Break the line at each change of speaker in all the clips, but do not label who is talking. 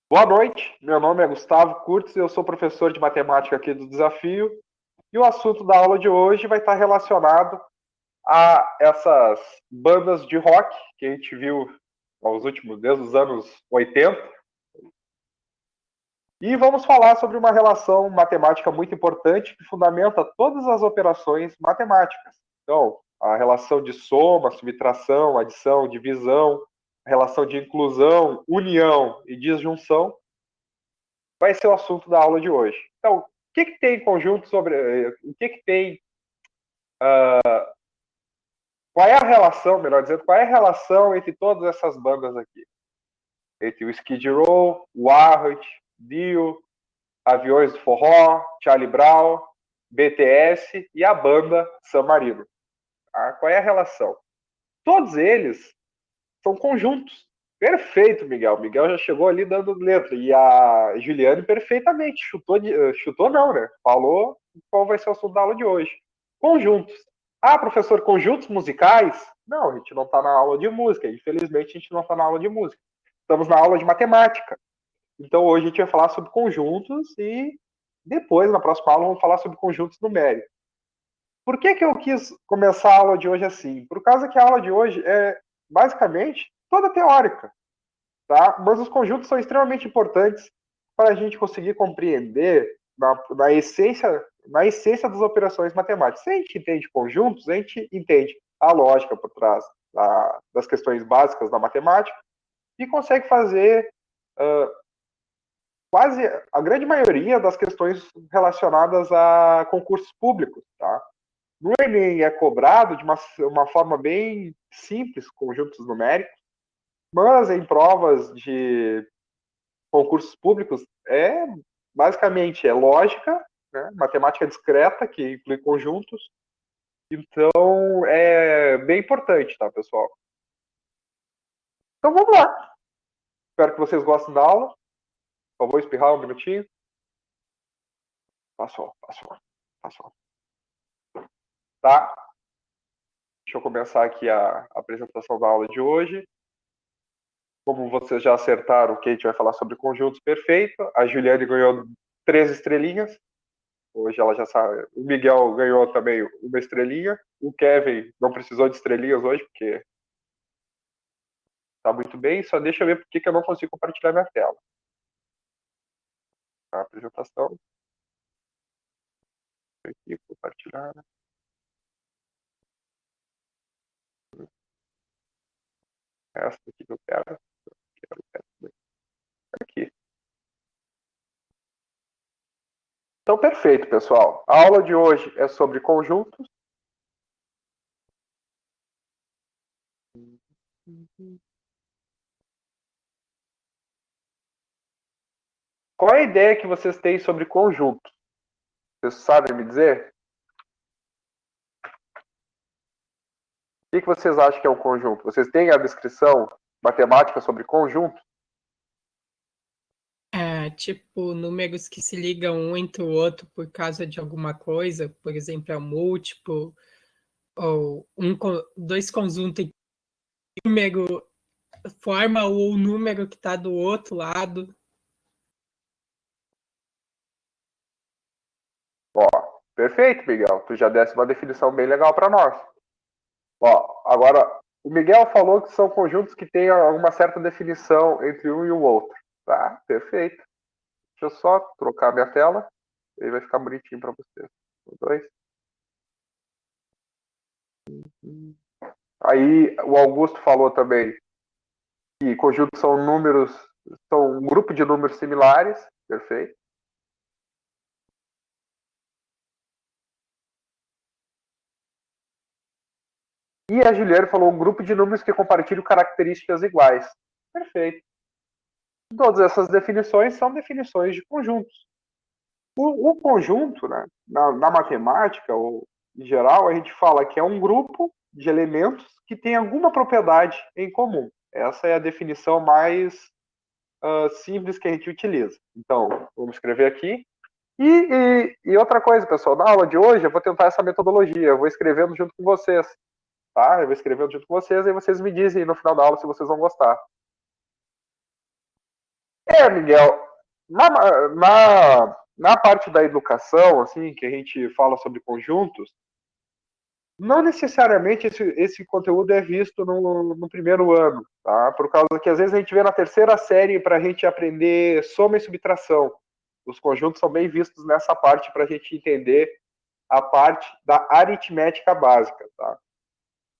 Boa noite, meu nome é Gustavo Curtis e eu sou professor de matemática aqui do Desafio. E o assunto da aula de hoje vai estar relacionado a essas bandas de rock que a gente viu desde os anos 80. E vamos falar sobre uma relação matemática muito importante que fundamenta todas as operações matemáticas. Então, a relação de soma, subtração, adição, divisão, a relação de inclusão, união e disjunção vai ser o assunto da aula de hoje. Então, o que tem em conjunto sobre. O que tem. Qual é a relação, melhor dizendo, qual é a relação entre todas essas bandas aqui? Entre o Skid Row, o Warrant, Dio, Aviões do Forró, Charlie Brown, BTS e a banda San Marino. Qual é a relação? Todos eles são conjuntos. Perfeito, Miguel. Miguel já chegou ali dando letra. E a Juliane perfeitamente. Chutou não, né? Falou qual vai ser o assunto da aula de hoje. Conjuntos. Professor, conjuntos musicais? Não, a gente não está na aula de música. Infelizmente, a gente não está na aula de música. Estamos na aula de matemática. Então, hoje a gente vai falar sobre conjuntos e depois, na próxima aula, vamos falar sobre conjuntos numéricos. Por que eu quis começar a aula de hoje assim? Por causa que a aula de hoje é, basicamente, toda teórica. Tá? Mas os conjuntos são extremamente importantes para a gente conseguir compreender na essência das operações matemáticas. Se a gente entende conjuntos, a gente entende a lógica por trás das questões básicas da matemática e consegue fazer quase a grande maioria das questões relacionadas a concursos públicos. Tá? No Enem é cobrado de uma forma bem simples, conjuntos numéricos, mas em provas de concursos públicos basicamente lógica, né? Matemática discreta, que inclui conjuntos. Então, é bem importante, tá, pessoal? Então, vamos lá. Espero que vocês gostem da aula. Só vou espirrar um minutinho. Passou. Tá? Deixa eu começar aqui a apresentação da aula de hoje. Como vocês já acertaram, o que a gente vai falar sobre conjuntos, perfeito. A Juliane ganhou 3 estrelinhas. Hoje ela já sabe. O Miguel ganhou também uma estrelinha. O Kevin não precisou de estrelinhas hoje, porque tá muito bem. Só deixa eu ver por que eu não consigo compartilhar minha tela. A apresentação. Aqui, compartilhar. Essa aqui que eu quero. Aqui. Então, perfeito, pessoal. A aula de hoje é sobre conjuntos. Qual é a ideia que vocês têm sobre conjuntos? Vocês sabem me dizer? O que vocês acham que é um conjunto? Vocês têm a descrição matemática sobre conjunto?
Tipo, números que se ligam um entre o outro por causa de alguma coisa, por exemplo, é um múltiplo, ou dois conjuntos em que um número forma o número que está do outro lado.
Ó, perfeito, Miguel. Tu já desse uma definição bem legal para nós. Ó, agora, o Miguel falou que são conjuntos que têm alguma certa definição entre um e o outro. Tá, perfeito. Deixa eu só trocar minha tela. Aí vai ficar bonitinho para vocês. Um, dois. Aí o Augusto falou também que conjuntos são números, são um grupo de números similares. Perfeito. E a Juliane falou um grupo de números que compartilham características iguais. Perfeito. Todas essas definições são definições de conjuntos. O conjunto, né, na matemática, ou em geral, a gente fala que é um grupo de elementos que tem alguma propriedade em comum. Essa é a definição mais simples que a gente utiliza. Então, vamos escrever aqui. E outra coisa, pessoal, na aula de hoje eu vou tentar essa metodologia, eu vou escrevendo junto com vocês. Tá? Eu vou escrevendo junto com vocês e vocês me dizem no final da aula se vocês vão gostar. Miguel, na parte da educação, assim, que a gente fala sobre conjuntos, não necessariamente esse conteúdo é visto no primeiro ano, tá? Por causa que às vezes a gente vê na terceira série para a gente aprender soma e subtração. Os conjuntos são bem vistos nessa parte para a gente entender a parte da aritmética básica, tá?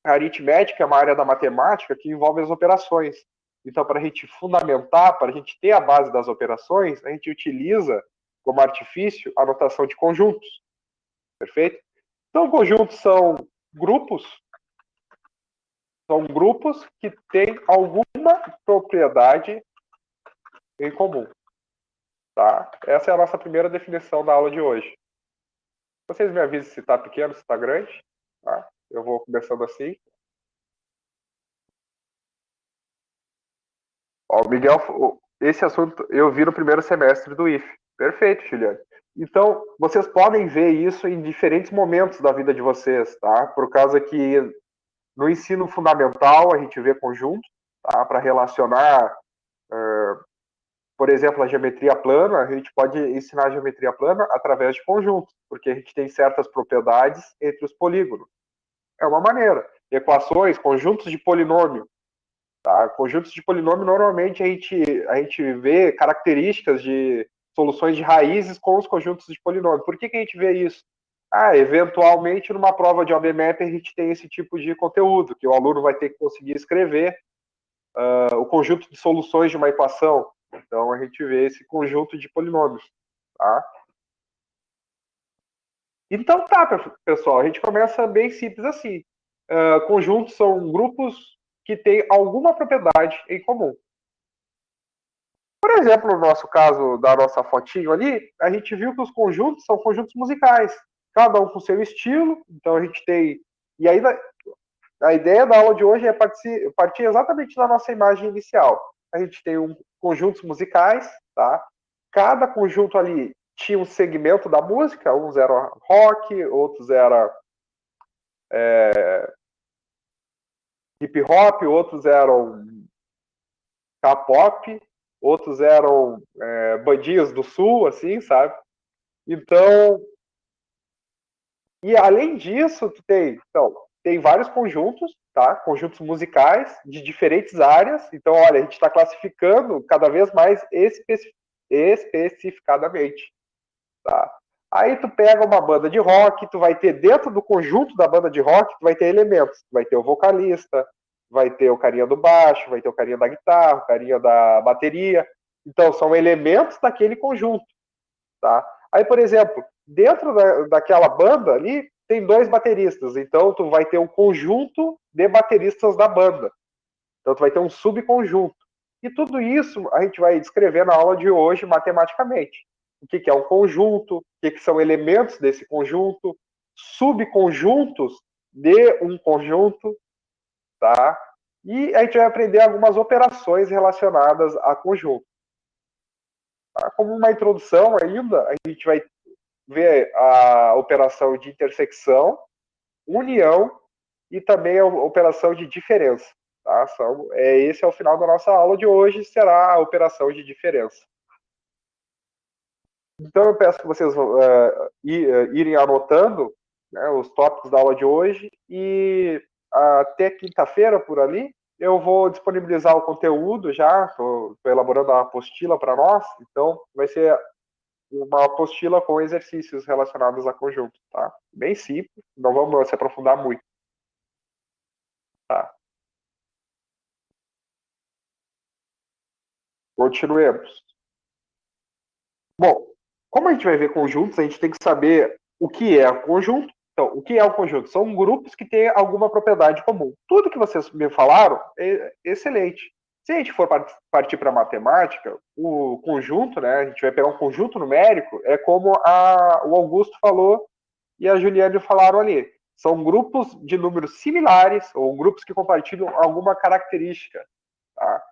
A aritmética é uma área da matemática que envolve as operações. Então, para a gente fundamentar, para a gente ter a base das operações, a gente utiliza como artifício a notação de conjuntos. Perfeito? Então, conjuntos são grupos que têm alguma propriedade em comum. Tá? Essa é a nossa primeira definição da aula de hoje. Vocês me avisem se está pequeno, se está grande. Tá? Eu vou começando assim. Ó, Miguel, esse assunto eu vi no primeiro semestre do IF. Perfeito, Juliane. Então, vocês podem ver isso em diferentes momentos da vida de vocês, tá? Por causa que no ensino fundamental a gente vê conjuntos, tá? Para relacionar, por exemplo, a geometria plana, a gente pode ensinar a geometria plana através de conjuntos, porque a gente tem certas propriedades entre os polígonos. É uma maneira. Equações, conjuntos de polinômio. Tá? Conjuntos de polinômio, normalmente a gente vê características de soluções de raízes com os conjuntos de polinômio. Por que a gente vê isso? Eventualmente, numa prova de OBMAP, a gente tem esse tipo de conteúdo, que o aluno vai ter que conseguir escrever o conjunto de soluções de uma equação. Então, a gente vê esse conjunto de polinômios. Tá? Então, tá, pessoal, a gente começa bem simples assim. Conjuntos são grupos que têm alguma propriedade em comum. Por exemplo, no nosso caso da nossa fotinho ali, a gente viu que os conjuntos são conjuntos musicais, cada um com seu estilo. Então a gente tem. E aí a ideia da aula de hoje é partir exatamente da nossa imagem inicial. A gente tem conjuntos musicais, tá? Cada conjunto ali tinha um segmento da música, uns eram rock, outros eram hip hop, outros eram K-pop, outros eram bandinhas do sul, assim, sabe? Então, e além disso, tem vários conjuntos, tá? Conjuntos musicais de diferentes áreas. Então, olha, a gente está classificando cada vez mais especificadamente, tá? Aí tu pega uma banda de rock, tu vai ter dentro do conjunto da banda de rock, tu vai ter elementos. Tu vai ter o vocalista, vai ter o carinha do baixo, vai ter o carinha da guitarra, o carinha da bateria. Então, são elementos daquele conjunto, tá? Aí, por exemplo, dentro daquela banda ali, tem dois bateristas. Então, tu vai ter um conjunto de bateristas da banda. Então, tu vai ter um subconjunto. E tudo isso a gente vai descrever na aula de hoje matematicamente. O que é um conjunto, o que são elementos desse conjunto, subconjuntos de um conjunto, tá? E a gente vai aprender algumas operações relacionadas a conjunto. Tá? Como uma introdução ainda, a gente vai ver a operação de intersecção, união e também a operação de diferença. Tá? Esse é o final da nossa aula de hoje, será a operação de diferença. Então eu peço que vocês irem anotando, né, os tópicos da aula de hoje e até quinta-feira por ali eu vou disponibilizar o conteúdo já, estou elaborando uma apostila para nós, então vai ser uma apostila com exercícios relacionados a conjunto, tá? Bem simples, não vamos se aprofundar muito. Tá? Continuemos. Bom, como a gente vai ver conjuntos, a gente tem que saber o que é o conjunto. Então, o que é o conjunto? São grupos que têm alguma propriedade comum. Tudo que vocês me falaram é excelente. Se a gente for partir para a matemática, o conjunto, né, a gente vai pegar um conjunto numérico, é como o Augusto falou e a Juliane falaram ali. São grupos de números similares ou grupos que compartilham alguma característica. Tá?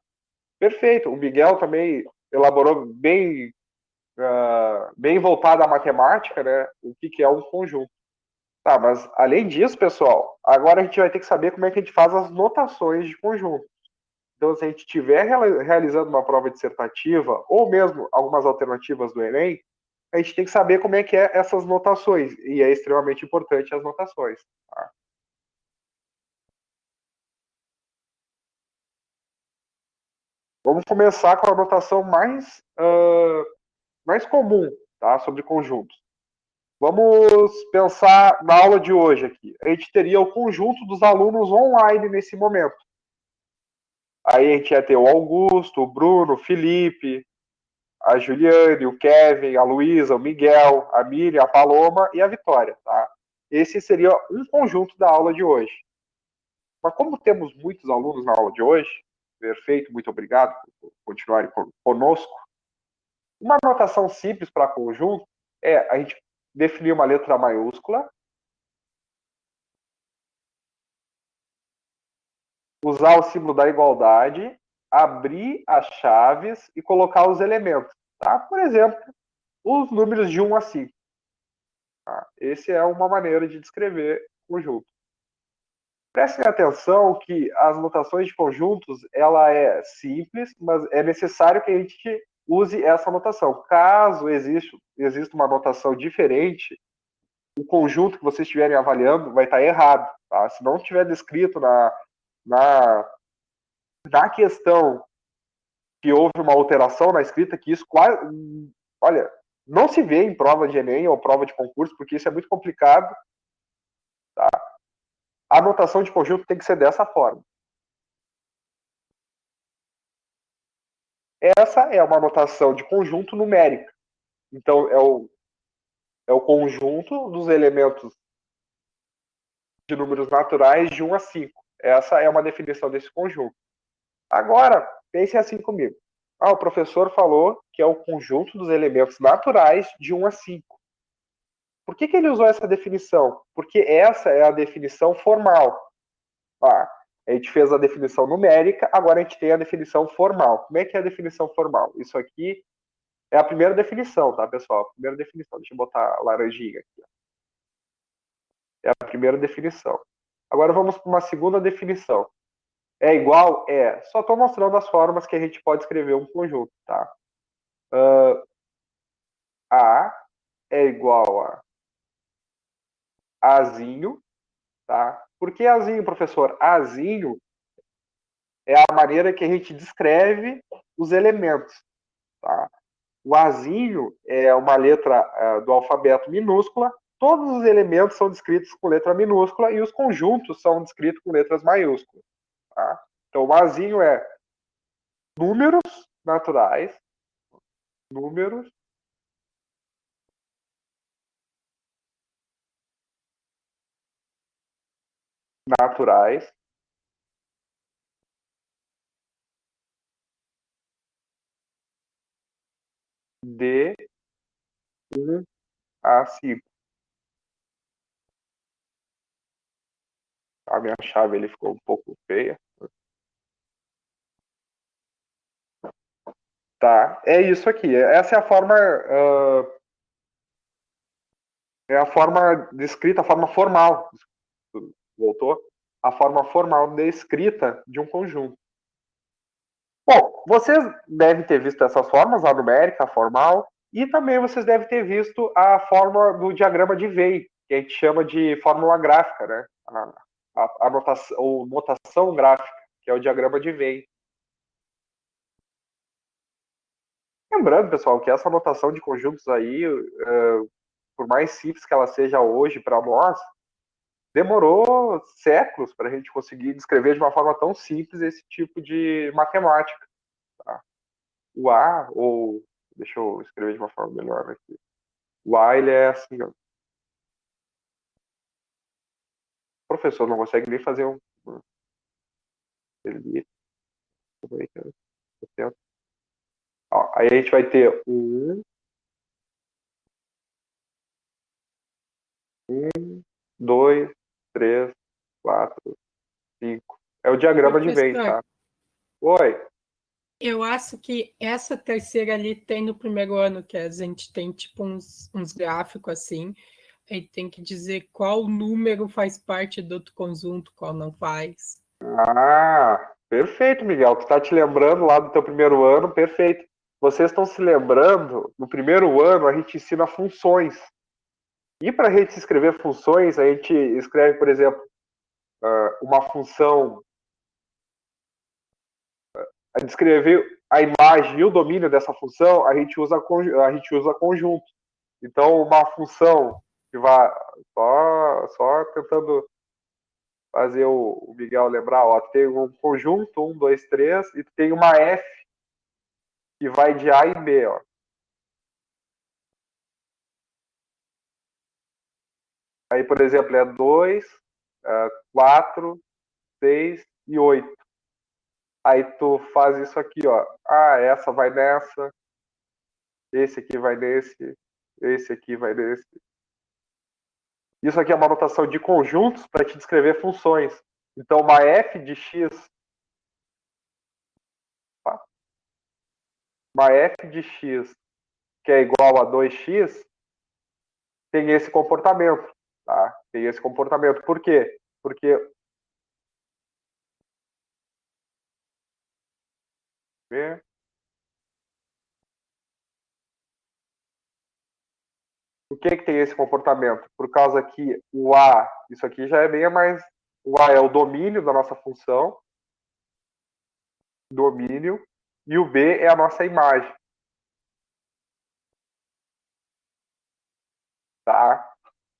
Perfeito. O Miguel também elaborou bem voltado à matemática, né? O que é um conjunto. Tá, mas além disso, pessoal, agora a gente vai ter que saber como é que a gente faz as notações de conjunto. Então, se a gente estiver realizando uma prova dissertativa, ou mesmo algumas alternativas do Enem, a gente tem que saber como é que é essas notações, e é extremamente importante as notações. Tá? Vamos começar com a notação mais comum, tá? Sobre conjuntos. Vamos pensar na aula de hoje aqui. A gente teria o conjunto dos alunos online nesse momento. Aí a gente ia ter o Augusto, o Bruno, o Felipe, a Juliane, o Kevin, a Luísa, o Miguel, a Miriam, a Paloma e a Vitória, tá? Esse seria um conjunto da aula de hoje. Mas como temos muitos alunos na aula de hoje, perfeito, muito obrigado por continuarem conosco. Uma anotação simples para conjunto é a gente definir uma letra maiúscula, usar o símbolo da igualdade, abrir as chaves e colocar os elementos. Tá? Por exemplo, os números de 1 a 5. Tá? Essa é uma maneira de descrever conjunto. Prestem atenção que as notações de conjuntos ela é simples, mas é necessário que a gente use essa notação. Caso exista uma notação diferente, o conjunto que vocês estiverem avaliando vai estar errado. Tá? Se não estiver descrito na questão que houve uma alteração na escrita, que isso quase. Olha, não se vê em prova de Enem ou prova de concurso, porque isso é muito complicado. Tá? A notação de conjunto tem que ser dessa forma. Essa é uma notação de conjunto numérica. Então, é o conjunto dos elementos de números naturais de 1 a 5. Essa é uma definição desse conjunto. Agora, pense assim comigo. O professor falou que é o conjunto dos elementos naturais de 1 a 5. Por que ele usou essa definição? Porque essa é a definição formal. A gente fez a definição numérica, agora a gente tem a definição formal. Como é que é a definição formal? Isso aqui é a primeira definição, tá, pessoal? A primeira definição. Deixa eu botar a laranjinha aqui. É a primeira definição. Agora vamos para uma segunda definição. É igual? É. Só estou mostrando as formas que a gente pode escrever um conjunto, tá? A é igual a Azinho, tá? Por que Azinho, professor? Azinho é a maneira que a gente descreve os elementos, tá? O Azinho é uma letra do alfabeto minúscula, todos os elementos são descritos com letra minúscula e os conjuntos são descritos com letras maiúsculas, tá? Então, o Azinho é números naturais, números naturais de 1 a 5. A minha chave ele ficou um pouco feia. Tá, é isso aqui. Essa é a forma de escrita, a forma formal. Voltou? A forma formal de escrita de um conjunto. Bom, vocês devem ter visto essas formas, a numérica, a formal, e também vocês devem ter visto a forma do diagrama de Venn, que a gente chama de fórmula gráfica, né? A notação, ou notação gráfica, que é o diagrama de Venn. Lembrando, pessoal, que essa notação de conjuntos aí, por mais simples que ela seja hoje para nós, demorou séculos para a gente conseguir descrever de uma forma tão simples esse tipo de matemática. Tá? O A, ou deixa eu escrever de uma forma melhor aqui. O A, ele é assim, ó. O professor não consegue nem fazer um. Ele, aí a gente vai ter o 1, 2, 3, 4, 5. É o diagrama de Venn, tá? Oi.
Eu acho que essa terceira ali tem no primeiro ano, que a gente tem tipo uns gráficos assim, aí tem que dizer qual número faz parte do outro conjunto, qual não faz.
Ah, Perfeito, Miguel. Tu está te lembrando lá do teu primeiro ano, perfeito. Vocês estão se lembrando, no primeiro ano a gente ensina funções. E para a gente escrever funções, a gente escreve, por exemplo, uma função, a descrever a imagem e o domínio dessa função, a gente usa conjunto. Então, uma função que vai só tentando fazer o Miguel lembrar, ó, tem um conjunto, 1, 2, 3, e tem uma F que vai de A e B, ó. Aí, por exemplo, é 2, 4, 6 e 8. Aí tu faz isso aqui, ó. Ah, essa vai nessa, esse aqui vai nesse, esse aqui vai nesse. Isso aqui é uma notação de conjuntos para te descrever funções. Então, uma f de x, tá? Uma f de x que é igual a 2x, tem esse comportamento, tá? Tem esse comportamento. Por quê? Porque por que tem esse comportamento? Por causa que o A, isso aqui já é bem mais. O A é o domínio da nossa função, domínio, e o B é a nossa imagem. Tá?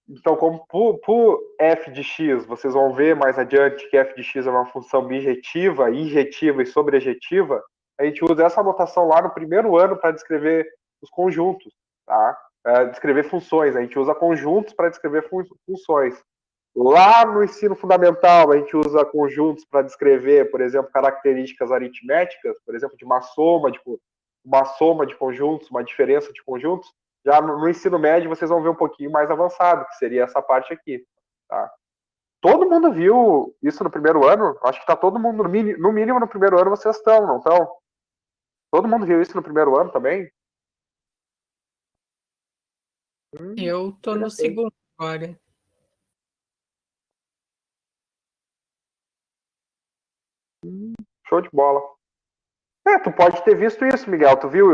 Então, como por f de x, vocês vão ver mais adiante que f de x é uma função bijetiva, injetiva e sobrejetiva, a gente usa essa notação lá no primeiro ano para descrever os conjuntos, tá? Descrever funções, a gente usa conjuntos para descrever funções. Lá no ensino fundamental, a gente usa conjuntos para descrever, por exemplo, características aritméticas, por exemplo, de uma soma de conjuntos, uma diferença de conjuntos. Já no ensino médio, vocês vão ver um pouquinho mais avançado, que seria essa parte aqui. Tá? Todo mundo viu isso no primeiro ano? Acho que está todo mundo, no mínimo no primeiro ano vocês estão, não estão? Todo mundo viu isso no primeiro ano também?
Eu tô no segundo agora.
Show de bola. Tu pode ter visto isso, Miguel. Tu viu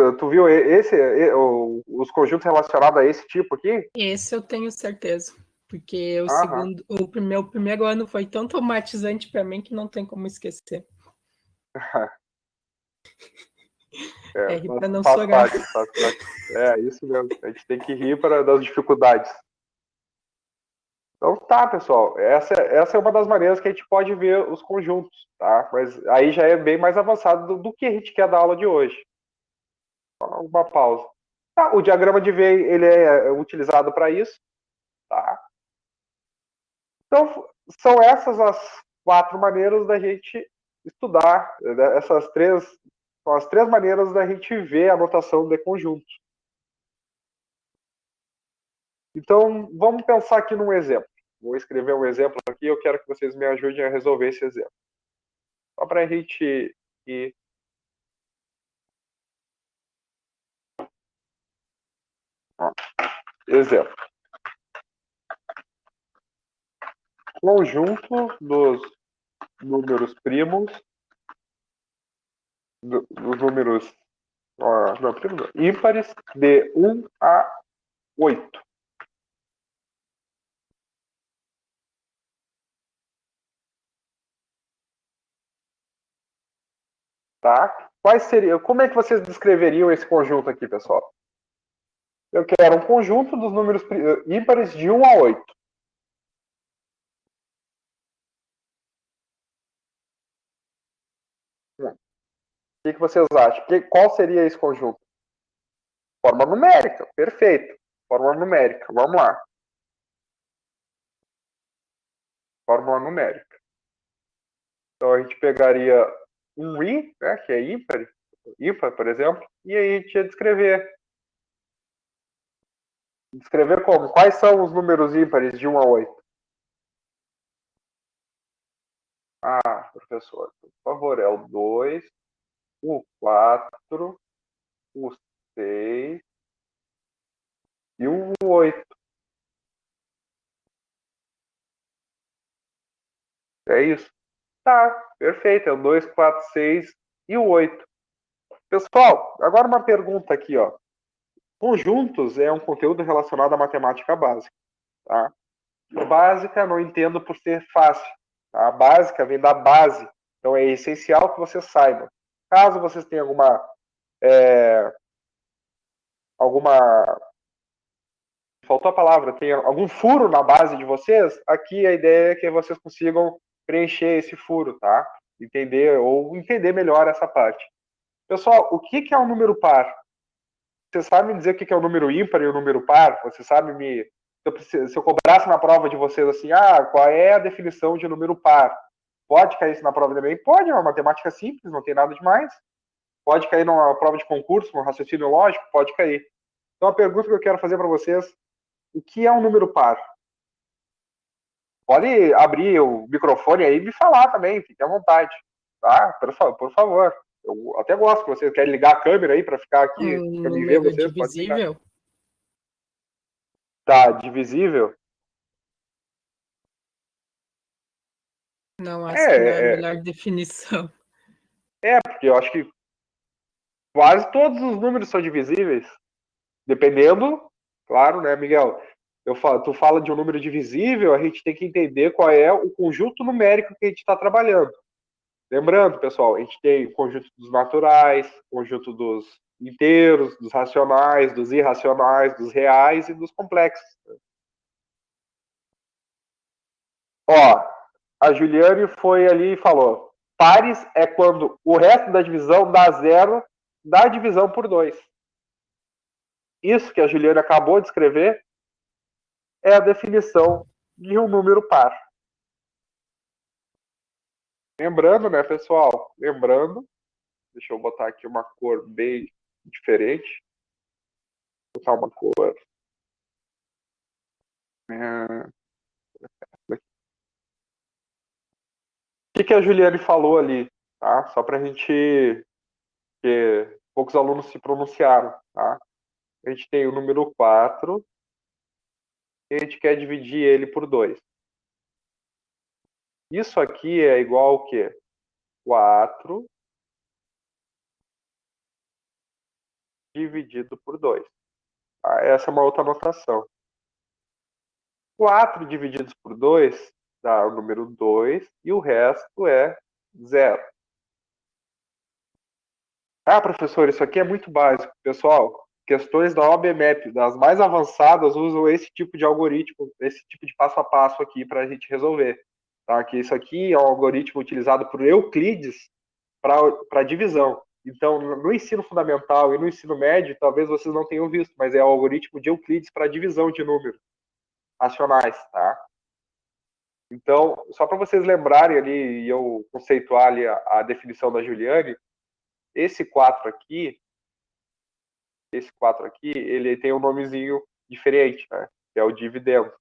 os conjuntos relacionados a esse tipo aqui?
Esse eu tenho certeza. Porque
Aham.
meu primeiro ano foi tão traumatizante para mim que não tem como esquecer. Ri para não
Faz
chorar.
parte, faz parte. É isso mesmo. A gente tem que rir das dificuldades. Então tá, pessoal. Essa é uma das maneiras que a gente pode ver os conjuntos, tá? Mas aí já é bem mais avançado do que a gente quer da aula de hoje. Uma pausa. Tá, o diagrama de Venn, ele é utilizado para isso, tá? Então, são essas as 4 maneiras da gente estudar. Essas 3 são as 3 maneiras da gente ver a notação de conjuntos. Então, vamos pensar aqui num exemplo. Vou escrever um exemplo aqui, eu quero que vocês me ajudem a resolver esse exemplo. Só para a gente ir. Ó, exemplo. Conjunto dos números primos, dos números não, primos, ímpares de 1 a 8. Tá? Como é que vocês descreveriam esse conjunto aqui, pessoal? Eu quero um conjunto dos números ímpares de 1 a 8. O que vocês acham? Qual seria esse conjunto? Forma numérica, perfeito. Fórmula numérica, vamos lá. Fórmula numérica. Então a gente pegaria um i, né, que é ímpar, por exemplo, e aí a gente ia descrever. Descrever como? Quais são os números ímpares de 1 a 8? Ah, professor, por favor, é o 2, o 4, o 6 e o 8. É isso. Tá, perfeito. É o 2, 4, 6 e o 8. Pessoal, agora uma pergunta aqui, ó. Conjuntos é um conteúdo relacionado à matemática básica, tá? Básica não entendo por ser fácil. Tá? A básica vem da base, então é essencial que você saiba. Caso vocês tenham alguma faltou a palavra, tem algum furo na base de vocês, aqui a ideia é que vocês consigam preencher esse furo, tá? Entender melhor essa parte. Pessoal, o que é um número par? Você sabe me dizer o que é o número ímpar e o número par? Você sabe me. Se eu cobrasse na prova de vocês assim, qual é a definição de número par? Pode cair isso na prova também? Pode, é uma matemática simples, não tem nada demais. Pode cair numa prova de concurso, num raciocínio lógico, pode cair. Então a pergunta que eu quero fazer para vocês, o que é um número par? Pode abrir o microfone aí e me falar também, fique à vontade. Tá? Por favor. Eu até gosto que vocês querem ligar a câmera aí para ficar aqui,
Um
para me ver
número
vocês, pode ligar.
divisível?
Tá, divisível?
Não, acho que não é a
É,
melhor definição.
porque eu acho que quase todos os números são divisíveis. Dependendo, claro, né, Miguel? Tu fala de um número divisível, a gente tem que entender qual é o conjunto numérico que a gente está trabalhando. Lembrando, pessoal, a gente tem o conjunto dos naturais, o conjunto dos inteiros, dos racionais, dos irracionais, dos reais e dos complexos. Ó, a Juliane foi ali e falou: pares é quando o resto da divisão dá zero da divisão por 2. Isso que a Juliane acabou de escrever é a definição de um número par. Lembrando, né, pessoal? Lembrando, deixa eu botar aqui uma cor bem diferente. Vou botar uma cor. O que a Juliane falou ali, tá? Só para a gente. Que poucos alunos se pronunciaram, tá? A gente tem o número 4 e a gente quer dividir ele por 2. Isso aqui é igual ao quê? 4 dividido por 2. Tá? Essa é uma outra notação. 4 divididos por 2 dá o número 2 e o resto é 0. Ah, professor, isso aqui é muito básico. Pessoal, questões da OBMAP, das mais avançadas, usam esse tipo de algoritmo, esse tipo de passo a passo aqui para a gente resolver. Tá? Que isso aqui é um algoritmo utilizado por Euclides para divisão. Então, no ensino fundamental e no ensino médio, talvez vocês não tenham visto, mas é o algoritmo de Euclides para divisão de números racionais, tá? Então, só para vocês lembrarem ali e eu conceituar ali a definição da Juliane, esse 4 aqui, ele tem um nomezinho diferente, né? Que é o dividendo.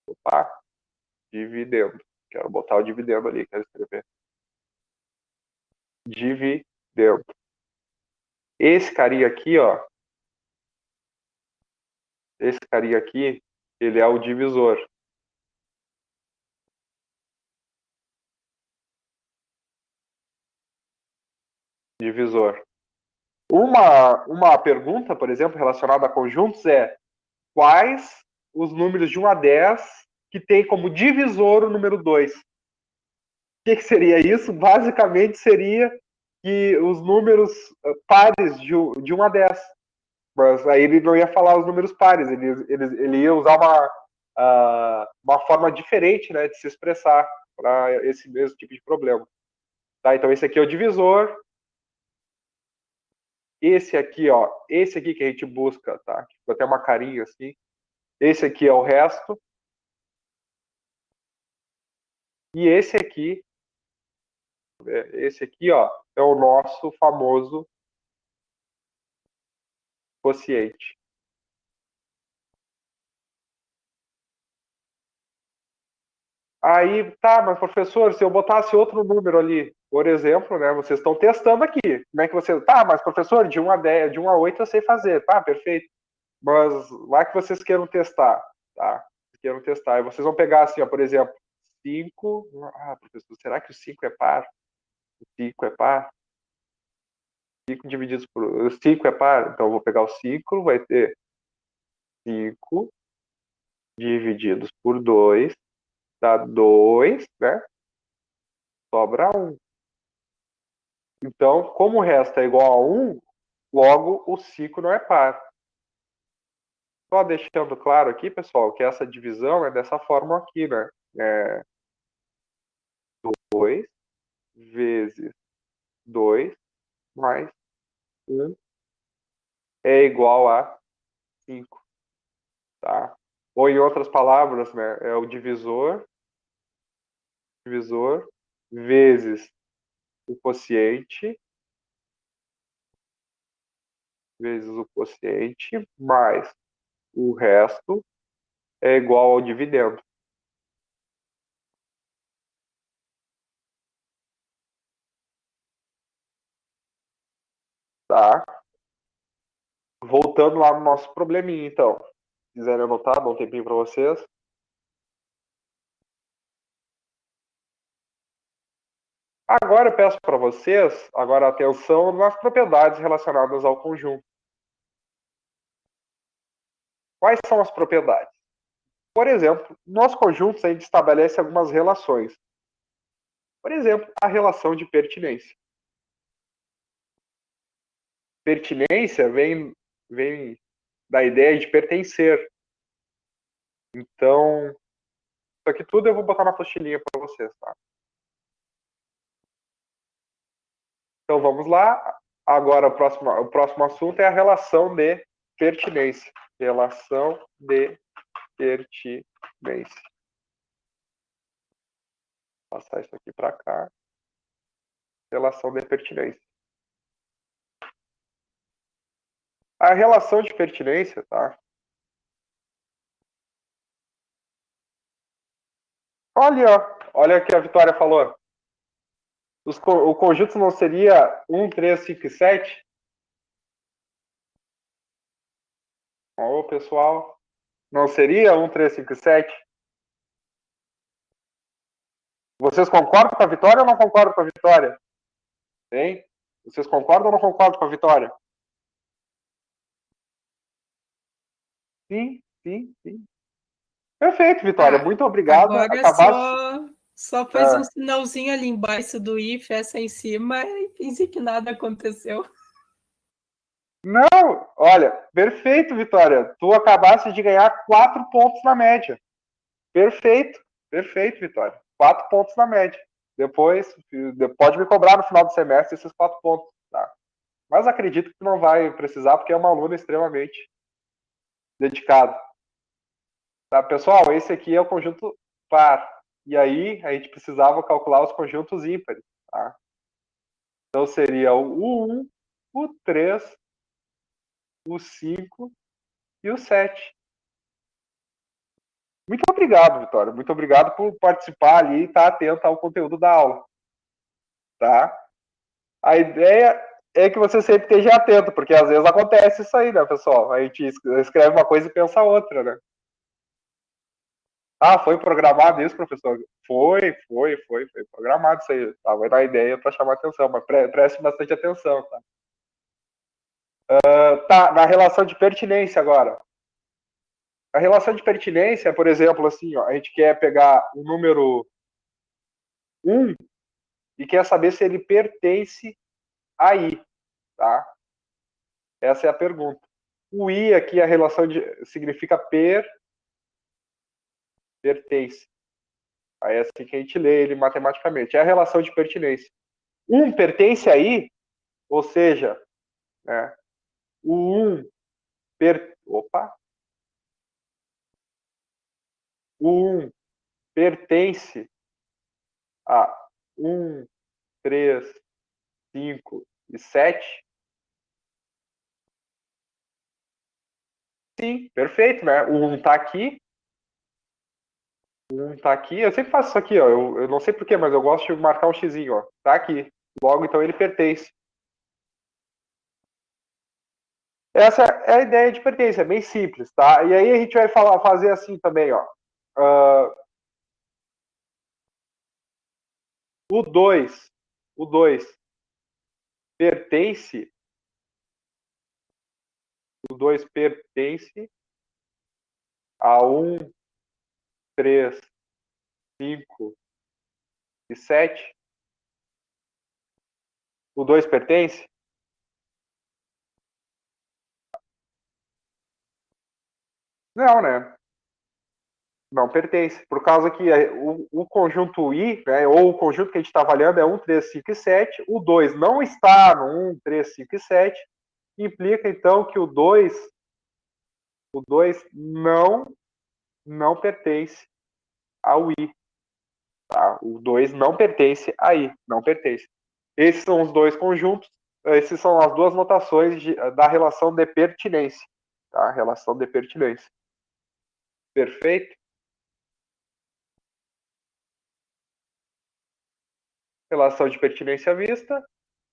Opa, dividendo. Quero botar o dividendo ali, quero escrever. Dividendo. Esse carinha aqui, ó. Esse carinha aqui, ele é o divisor. Divisor. Uma pergunta, por exemplo, relacionada a conjuntos é: quais os números de 1 a 10 que tem como divisor o número 2? O que seria isso? Basicamente seria que os números pares de 1 a 10. Mas aí ele não ia falar os números pares, ele ia usar uma forma diferente, né, de se expressar para esse mesmo tipo de problema. Tá, então esse aqui é o divisor. Esse aqui, ó, esse aqui que a gente busca, tá? Ficou até uma carinha assim. Esse aqui é o resto. E esse aqui, ó, é o nosso famoso quociente. Aí, tá, mas professor, se eu botasse outro número ali, por exemplo, né, vocês estão testando aqui. Como é que você... Tá, mas professor, de 1 a 10, de 1 a 8 eu sei fazer. Tá, perfeito. Mas lá que vocês queiram testar, tá? queiram testar. E vocês vão pegar assim, ó, por exemplo, 5. Ah, professor, será que o 5 é par? O 5 é par? 5 divididos por. O 5 é par? Então eu vou pegar o 5, vai ter 5 divididos por 2, dá 2, né? Sobra 1. Então, como o resto é igual a 1, logo o 5 não é par. Só deixando claro aqui, pessoal, que essa divisão é dessa forma aqui, né? É 2 vezes 2 mais 1 é igual a 5, tá? Ou em outras palavras, né, é o divisor vezes o quociente mais o resto é igual ao dividendo. Tá? Voltando lá no nosso probleminha, então. Se quiserem anotar, dá um tempinho para vocês. Agora eu peço para vocês, agora atenção nas propriedades relacionadas ao conjunto. Quais são as propriedades? Por exemplo, nos conjuntos a gente estabelece algumas relações. Por exemplo, a relação de pertinência. Pertinência vem da ideia de pertencer. Então, isso aqui tudo eu vou botar na apostilinha para vocês, tá? Então vamos lá. Agora o próximo assunto é a relação de pertinência. Relação de pertinência. Vou passar isso aqui para cá. Relação de pertinência. A relação de pertinência, tá? Olha o que a Vitória falou. O conjunto não seria 1, 3, 5 e 7? Ô, pessoal, não seria 1, 3, 5 e 7? Vocês concordam com a Vitória ou não concordam com a Vitória? Hein? Vocês concordam ou não concordam com a Vitória? Sim, sim, sim. Perfeito, Vitória. Muito obrigado.
Agora
Acabaste.
só fez um sinalzinho ali embaixo do if, essa em cima, e fingi que nada aconteceu.
Não, olha, perfeito, Vitória. Tu acabaste de ganhar 4 pontos na média. Perfeito, perfeito, Vitória. 4 pontos na média. Depois, pode me cobrar no final do semestre esses 4 pontos, tá? Mas acredito que não vai precisar, porque é uma aluna extremamente dedicada. Tá, pessoal, esse aqui é o conjunto par. E aí, a gente precisava calcular os conjuntos ímpares, tá? Então, seria o 1, o 3, o 5 e o 7. Muito obrigado, Vitória. Muito obrigado por participar ali e estar atento ao conteúdo da aula. Tá? A ideia é que você sempre esteja atento, porque às vezes acontece isso aí, né, pessoal? A gente escreve uma coisa e pensa outra, né? Ah, foi programado isso, professor? Foi programado isso aí. Tava na ideia para chamar atenção, mas preste bastante atenção, tá? Tá, na relação de pertinência agora. A relação de pertinência, por exemplo, assim, ó, a gente quer pegar o número 1 e quer saber se ele pertence a I, tá? Essa é a pergunta. O I aqui, a relação significa pertence. Aí é assim que a gente lê ele matematicamente. É a relação de pertinência. 1 pertence a I, ou seja, né, o 1 o 1 pertence a 1, 3, 5 e 7. Sim, perfeito, né? O 1 está aqui. O 1 está aqui. Eu sempre faço isso aqui, ó. Eu não sei porquê, mas eu gosto de marcar um xizinho, ó. Tá aqui. Logo, então, ele pertence. Essa é a ideia de pertença, é bem simples, tá? E aí a gente vai fazer assim também, ó. o 2 pertence, o 2 pertence a 1, 3, 5 e 7. O 2 pertence? Não, né? Não pertence. Por causa que o conjunto I, né, ou o conjunto que a gente está avaliando é 1, 3, 5 e 7. O 2 não está no 1, 3, 5 e 7. Implica, então, que o 2 não pertence ao I. Tá? O 2 não pertence a I. Não pertence. Esses são os dois conjuntos. Essas são as duas notações da relação de pertinência. Tá? Relação de pertinência. Perfeito? Relação de pertinência vista.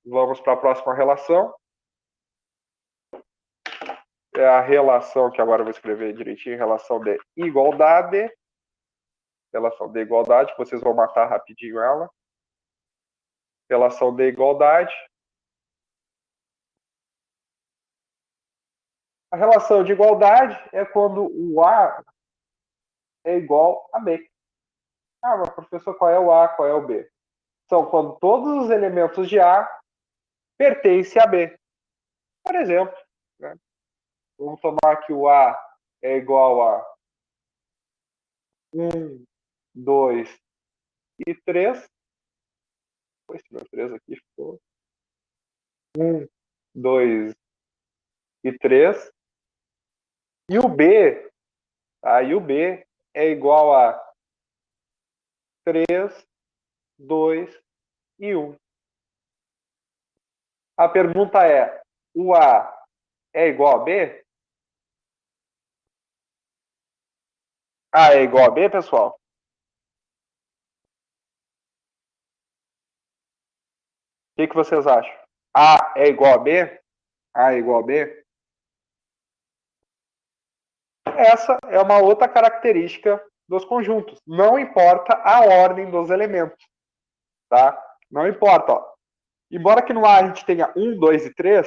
Vamos para a próxima relação. É a relação que agora eu vou escrever direitinho, relação de igualdade. Relação de igualdade, que vocês vão matar rapidinho ela. Relação de igualdade. A relação de igualdade é quando o A é igual a B. Ah, mas professor, qual é o A, qual é o B? São quando todos os elementos de A pertencem a B. Por exemplo, né? Vamos tomar que o A é igual a 1, 2 e 3. Esse meu 3 aqui ficou 1, 2 e 3. E o B, tá? E o B é igual a 3, 2 e 1. A pergunta é, o A é igual a B? A é igual a B, pessoal? O que vocês acham? A é igual a B? A é igual a B? Essa é uma outra característica dos conjuntos. Não importa a ordem dos elementos. Tá? Não importa. Ó. Embora que no A a gente tenha 1, 2 e 3,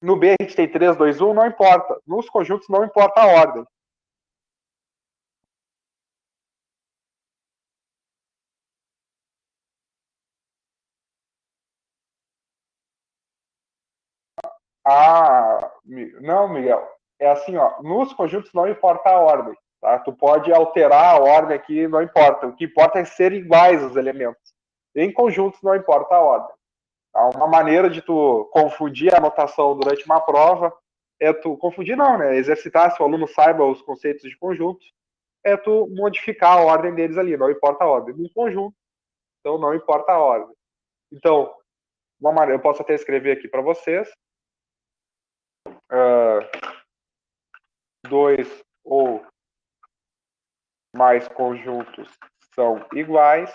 no B a gente tem 3, 2, 1, não importa. Nos conjuntos não importa a ordem. Não, Miguel. É assim, ó. Nos conjuntos não importa a ordem. Tá? Tu pode alterar a ordem aqui, não importa. O que importa é ser iguais os elementos. Em conjuntos não importa a ordem. Tá? Uma maneira de tu confundir a notação durante uma prova é tu confundir não, né? Exercitar se o aluno saiba os conceitos de conjuntos, é tu modificar a ordem deles ali, não importa a ordem. No conjunto, então não importa a ordem. Então, uma maneira, eu posso até escrever aqui para vocês. 2 ou mais conjuntos são iguais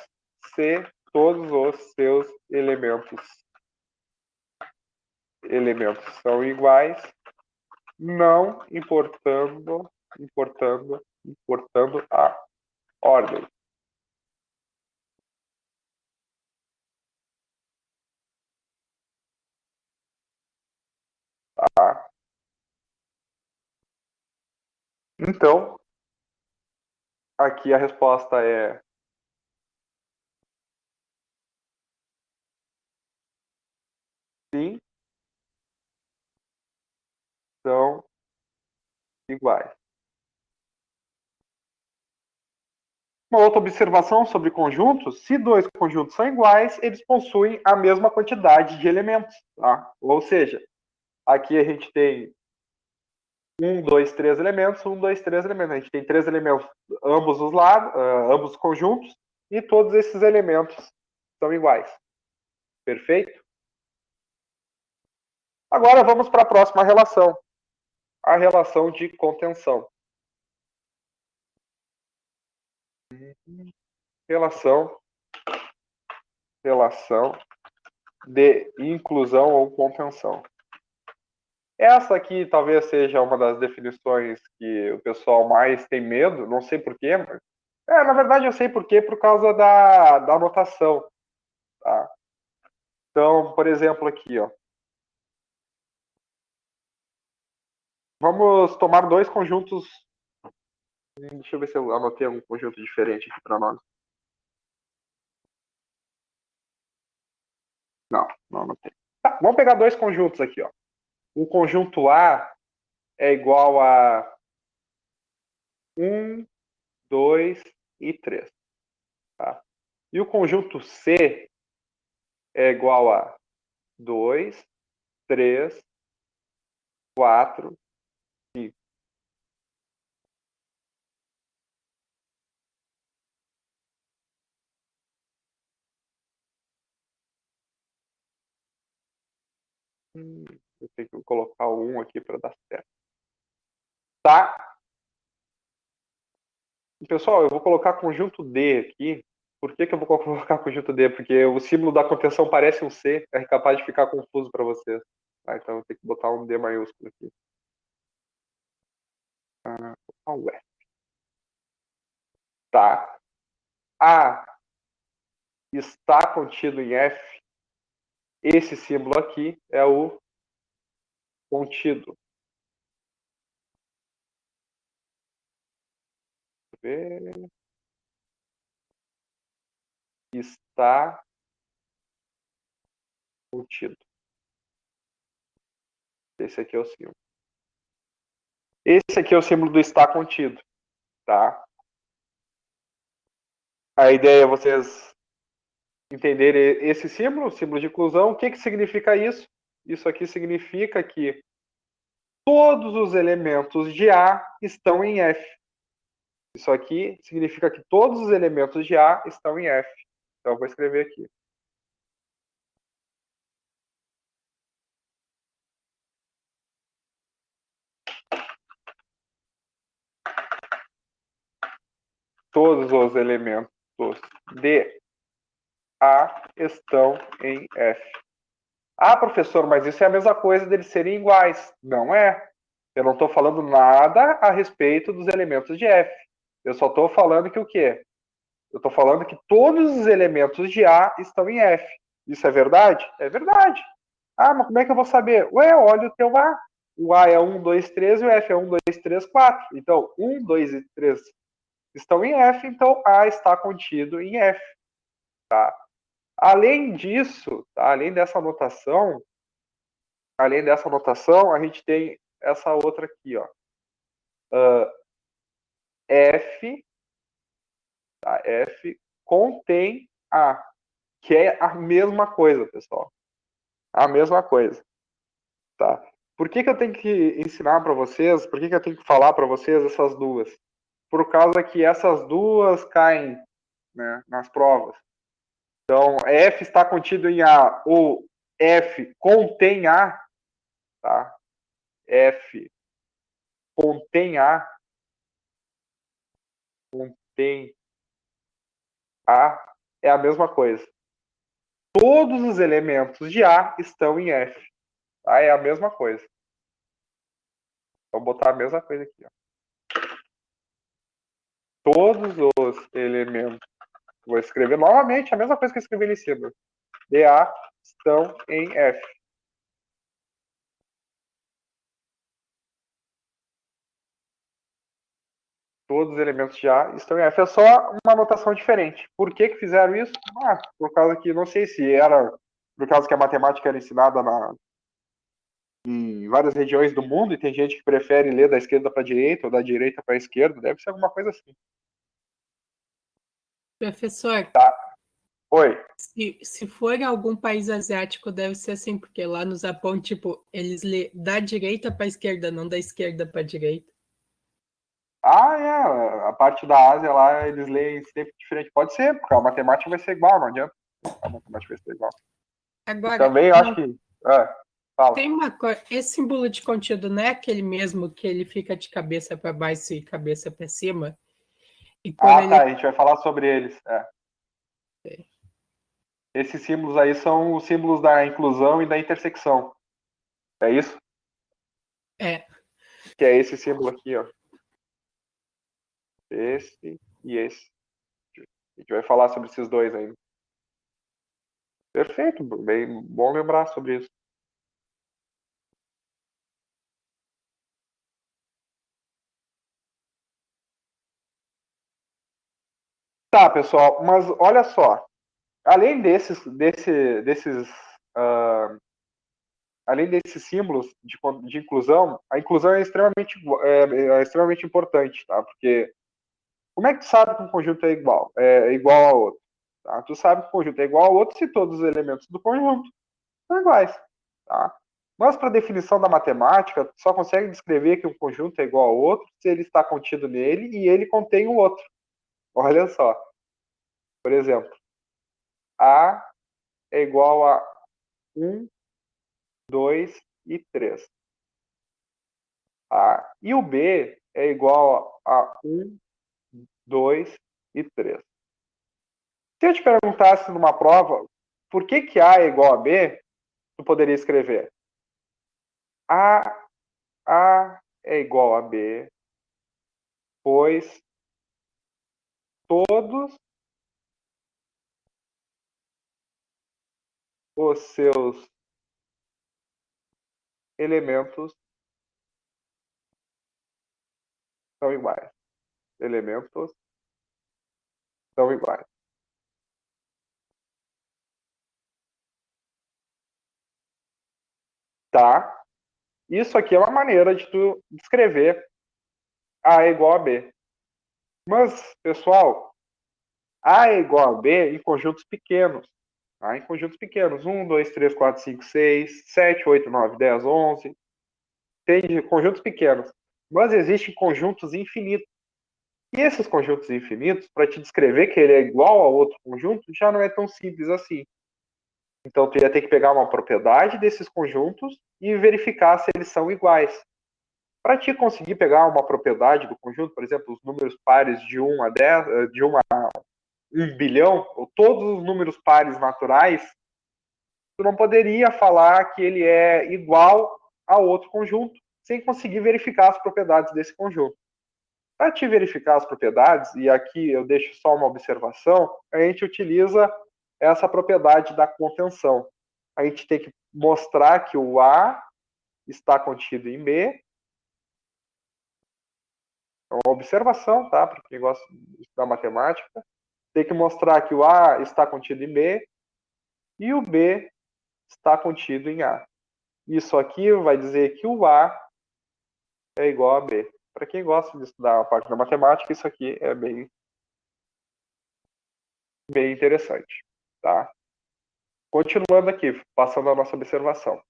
se todos os seus elementos são iguais, não importando a ordem. Tá? Então, aqui a resposta é sim, são iguais. Uma outra observação sobre conjuntos: se dois conjuntos são iguais, eles possuem a mesma quantidade de elementos. Tá? Ou seja, aqui a gente tem 1, 2, 3 elementos, 1, 2, 3 elementos. A gente tem 3 elementos, ambos os lados, ambos os conjuntos, e todos esses elementos são iguais. Perfeito? Agora vamos para a próxima relação, a relação de contenção. Relação de inclusão ou contenção. Essa aqui talvez seja uma das definições que o pessoal mais tem medo, não sei porquê, mas... na verdade eu sei porquê, por causa da anotação. Tá? Então, por exemplo, aqui, ó. Vamos tomar dois conjuntos. Deixa eu ver se eu anotei um conjunto diferente aqui para nós. Não anotei. Tá, vamos pegar dois conjuntos aqui, ó. O conjunto A é igual a 1, 2 e 3. Tá? E o conjunto C é igual a 2, 3, 4, 5. Eu tenho que colocar o 1 aqui para dar certo. Tá? E, pessoal, eu vou colocar conjunto D aqui. Por que eu vou colocar conjunto D? Porque o símbolo da contenção parece um C, é capaz de ficar confuso para vocês. Tá? Então eu tenho que botar um D maiúsculo aqui. Ué. Tá. A está contido em F. Esse símbolo aqui é o contido. Está contido. Esse aqui é o símbolo. Esse aqui é o símbolo do está contido. Tá? A ideia é vocês entenderem esse símbolo, o símbolo de inclusão. O que significa isso? Isso aqui significa que todos os elementos de A estão em F. Isso aqui significa que todos os elementos de A estão em F. Então, eu vou escrever aqui. Todos os elementos de A estão em F. Ah, professor, mas isso é a mesma coisa deles serem iguais. Não é. Eu não estou falando nada a respeito dos elementos de F. Eu só estou falando que o quê? Eu estou falando que todos os elementos de A estão em F. Isso é verdade? É verdade. Ah, mas como é que eu vou saber? Ué, olha o teu A. O A é 1, 2, 3 e o F é 1, 2, 3, 4. Então, 1, 2 e 3 estão em F, então A está contido em F. Tá? Além disso, tá? além dessa anotação, a gente tem essa outra aqui, ó. F, tá? F contém A, que é a mesma coisa, pessoal. A mesma coisa, tá? Por que eu tenho que ensinar para vocês? Por que eu tenho que falar para vocês essas duas? Por causa que essas duas caem, né, nas provas. Então, F está contido em A ou F contém A, tá? F contém A, contém A, é a mesma coisa. Todos os elementos de A estão em F. Tá? É a mesma coisa. Vou botar a mesma coisa aqui. Ó. Todos os elementos. Vou escrever novamente a mesma coisa que eu escrevi ali em cima. De A estão em F. Todos os elementos de A estão em F. É só uma anotação diferente. Por que fizeram isso? Por causa que, não sei se era por causa que a matemática era ensinada em várias regiões do mundo e tem gente que prefere ler da esquerda para a direita ou da direita para a esquerda. Deve ser alguma coisa assim.
Professor,
Tá. Oi.
se for em algum país asiático, deve ser assim, porque lá no Japão, tipo, eles lê da direita para a esquerda, não da esquerda para a direita.
A parte da Ásia lá, eles leem sempre diferente. Pode ser, porque a matemática vai ser igual, não adianta. A matemática vai ser igual.
Agora,
Também acho que... fala.
Tem uma coisa, esse símbolo de conteúdo não é aquele mesmo que ele fica de cabeça para baixo e cabeça para cima? E quando ele...
Tá, a gente vai falar sobre eles. Esses símbolos aí são os símbolos da inclusão e da intersecção. É isso?
É.
Que é esse símbolo aqui, ó. Esse e esse. A gente vai falar sobre esses dois ainda. Perfeito, bem bom lembrar sobre isso. Tá, pessoal, mas olha só. Além além desses símbolos de inclusão, a inclusão é extremamente importante, tá? Porque como é que tu sabe que um conjunto é igual a outro? Tá? Tu sabe que o conjunto é igual a outro se todos os elementos do conjunto são iguais, tá? Mas para definição da matemática, tu só consegue descrever que um conjunto é igual ao outro se ele está contido nele e ele contém o outro. Olha só. Por exemplo, A é igual a 1, 2 e 3. Tá? E o B é igual a 1, 2 e 3. Se eu te perguntasse numa prova por que A é igual a B, tu poderia escrever A é igual a B, pois todos os seus elementos são iguais. Elementos são iguais. Tá? Isso aqui é uma maneira de tu descrever A é igual a B. Mas, pessoal, A é igual a B em conjuntos pequenos. Tá? Em conjuntos pequenos. 1, 2, 3, 4, 5, 6, 7, 8, 9, 10, 11. Tem conjuntos pequenos. Mas existem conjuntos infinitos. E esses conjuntos infinitos, para te descrever que ele é igual a outro conjunto, já não é tão simples assim. Então, tu ia ter que pegar uma propriedade desses conjuntos e verificar se eles são iguais. Para te conseguir pegar uma propriedade do conjunto, por exemplo, os números pares de 1 a 10, de 1 a 1 bilhão, ou todos os números pares naturais, tu não poderia falar que ele é igual a outro conjunto, sem conseguir verificar as propriedades desse conjunto. Para te verificar as propriedades, e aqui eu deixo só uma observação, a gente utiliza essa propriedade da contenção. A gente tem que mostrar que o A está contido em B. É uma observação, tá? Para quem gosta de estudar matemática. Tem que mostrar que o A está contido em B e o B está contido em A. Isso aqui vai dizer que o A é igual a B. Para quem gosta de estudar a parte da matemática, isso aqui é bem interessante, tá? Continuando aqui, passando a nossa observação.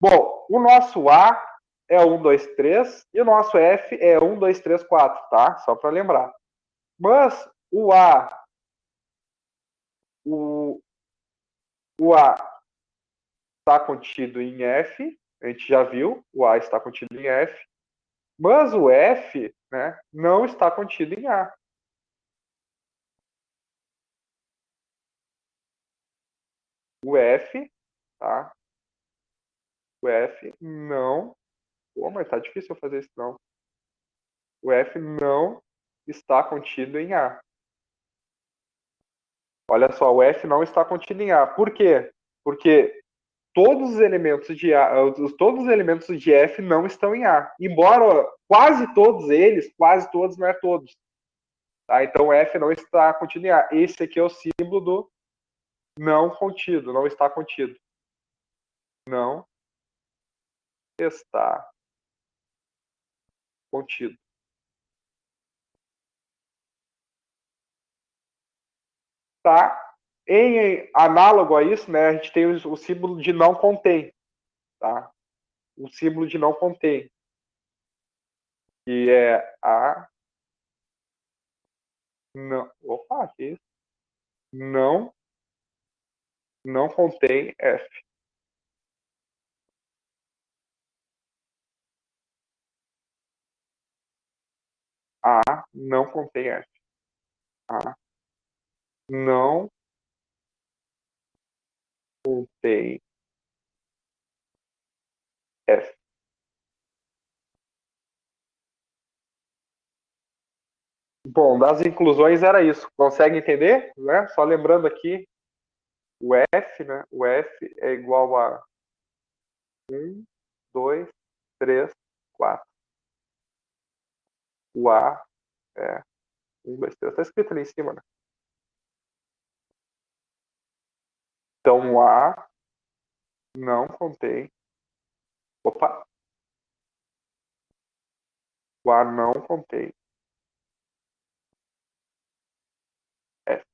Bom, o nosso A é 1, 2, 3 e o nosso F é 1, 2, 3, 4, tá? Só para lembrar. Mas o A está contido em F, a gente já viu, o A está contido em F, mas o F, né, não está contido em A. O F, tá? O F não. Pô, mas tá difícil eu fazer isso não. O F não está contido em A. Olha só, o F não está contido em A. Por quê? Porque todos os elementos de A, todos os elementos de F não estão em A. Embora quase todos, não é todos. Tá? Então o F não está contido em A. Esse aqui é o símbolo do não contido, não está contido. Não está contido. Tá? Em análogo a isso, né, a gente tem o símbolo de não contém. Tá? O símbolo de não contém. Que é A. Não. Opa, que isso? Não. Não contém F. A não contém F. A não contém F. Bom, das inclusões era isso. Consegue entender? Né? Só lembrando aqui, o F, né? O F é igual a 1, 2, 3, 4. O A é 1, 2, 3. Está escrito ali em cima, né? Então, o A não contém. Opa! O A não contém F.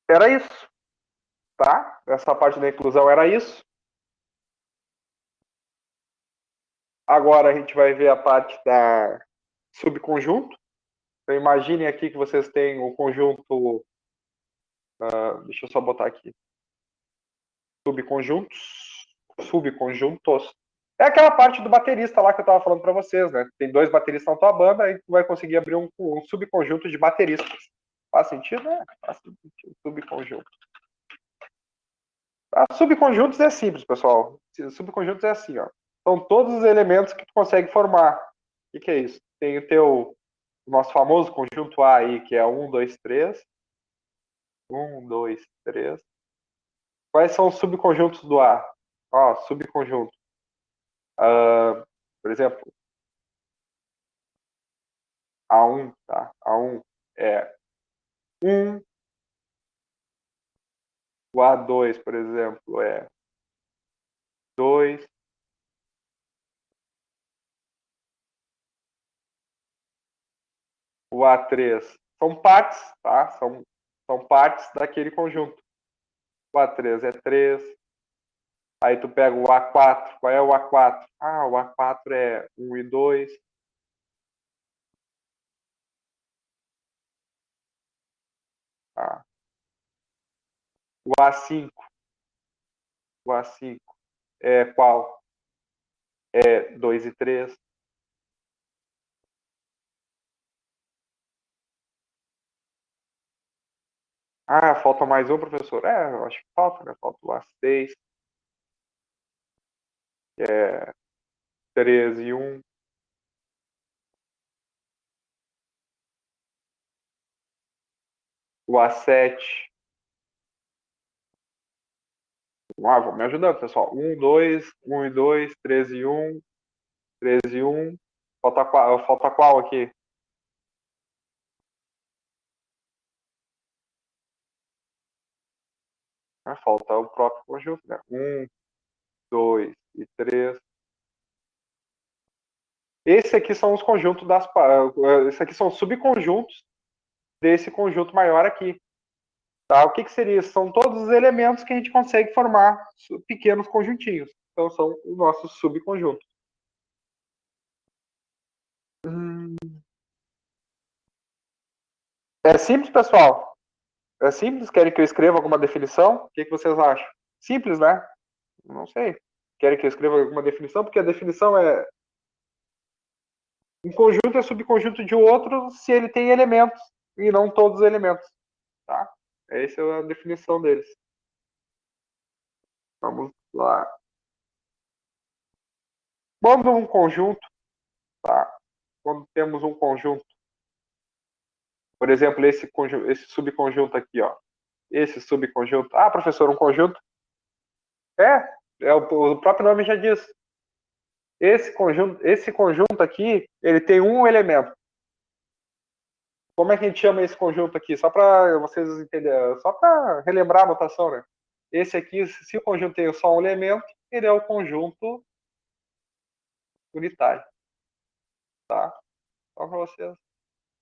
Era isso, tá? Essa parte da inclusão era isso. Agora a gente vai ver a parte da subconjunto. Então, imaginem aqui que vocês têm o conjunto. Deixa eu só botar aqui. Subconjuntos. É aquela parte do baterista lá que eu estava falando para vocês, né? Tem 2 bateristas na tua banda, aí tu vai conseguir abrir um subconjunto de bateristas. Faz sentido? Faz sentido. Subconjunto. Subconjuntos é simples, pessoal. Subconjuntos é assim, ó. São todos os elementos que tu consegue formar. O que é isso? Tem o nosso famoso conjunto A aí, que é 1, 2, 3. 1, 2, 3. Quais são os subconjuntos do A? Ó, subconjunto. Por exemplo, A1, tá? A1 é 1. O A2, por exemplo, é 2. O A3 são partes, tá? São partes daquele conjunto. O A3 é 3. Aí tu pega o A4. Qual é o A4? Ah, o A4 é 1 e 2. Tá? O A5. O A5 é qual? É 2 e 3. Ah, falta mais um, professor? Eu acho que falta, né? Falta o A6, que é 3 e 1. O A7. Vamos me ajudando, pessoal. 1, 2, 1 e 2, 3 e 1, 3 e 1. Falta qual aqui? Falta o próprio conjunto, né? 1, 2 e 3. Esse aqui são os conjuntos esse aqui são os subconjuntos desse conjunto maior aqui. Tá? O que seria isso? São todos os elementos que a gente consegue formar pequenos conjuntinhos. Então, são os nossos subconjuntos. É simples, pessoal? É simples? Querem que eu escreva alguma definição? O que vocês acham? Simples, né? Não sei. Querem que eu escreva alguma definição? Porque a definição é um conjunto é subconjunto de outro se ele tem elementos e não todos os elementos. Tá? Essa é a definição deles. Vamos lá. Quando um conjunto, tá? Quando temos um conjunto, por exemplo, esse subconjunto aqui, ó. Esse subconjunto. Ah, professor, um conjunto? O próprio nome já diz. Esse conjunto aqui, ele tem um elemento. Como é que a gente chama esse conjunto aqui? Só para vocês entenderem, só para relembrar a notação, né? Esse aqui, se o conjunto tem só um elemento, ele é o conjunto unitário, tá? Só para vocês